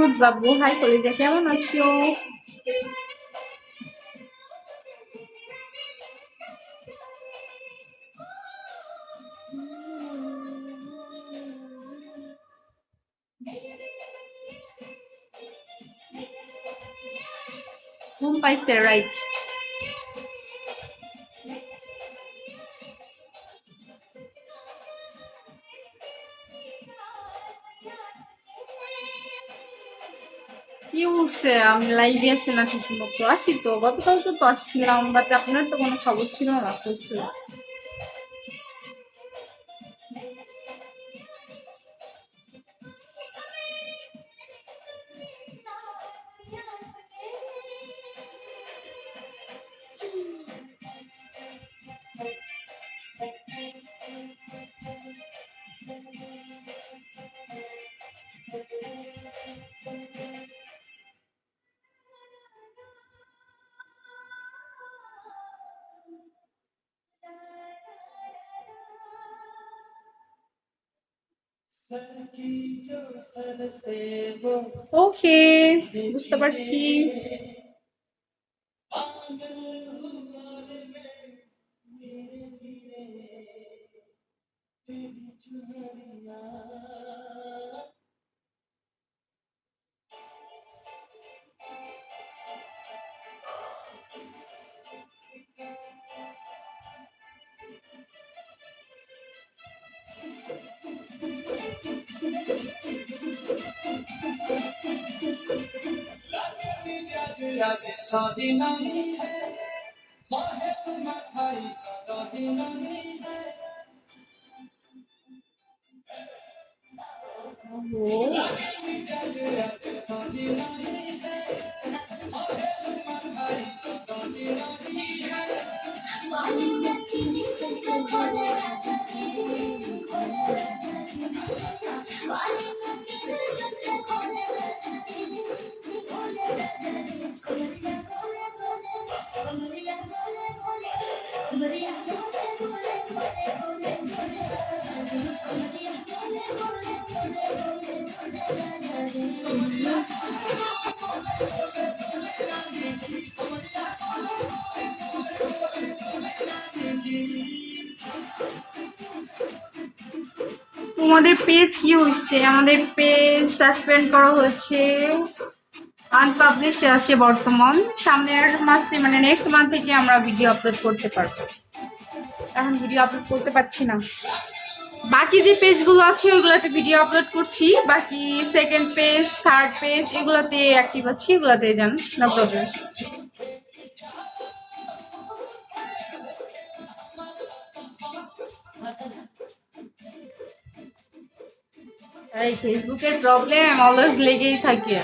Cute বাবু, high কলিজা, কেমন আছো? ঘুম পাইছে, রাইট? কি বলছে? আমি লাইভে আছি না ঠিক মতো? আসি তো, গতকাল তো আসছিলাম, বাট আপনার তো কোনো খবর ছিল না, বুঝছো? ওকে, বুঝতে পারছি। তোমাদের পেজ কি হয়েছে? আমাদের পেজ সাসপেন্ড করা হয়েছে, আনপাবলিশড আছে বর্তমান। সামনের মাসে মানে নেক্সট মান্থ থেকে আমরা ভিডিও আপলোড করতে পারবো, এখন ভিডিও আপলোড করতে পারছি না। বাকি যে পেজগুলো আছে ওইগুলোতে ভিডিও আপলোড করছি, বাকি সেকেন্ড পেজ, থার্ড পেজ এগুলোতে অ্যাক্টিভ আছি, এগুলোতে যান, নো প্রবলেম। এই ফেসবুকের প্রবলেম অলওয়েজ লেগেই থাকে।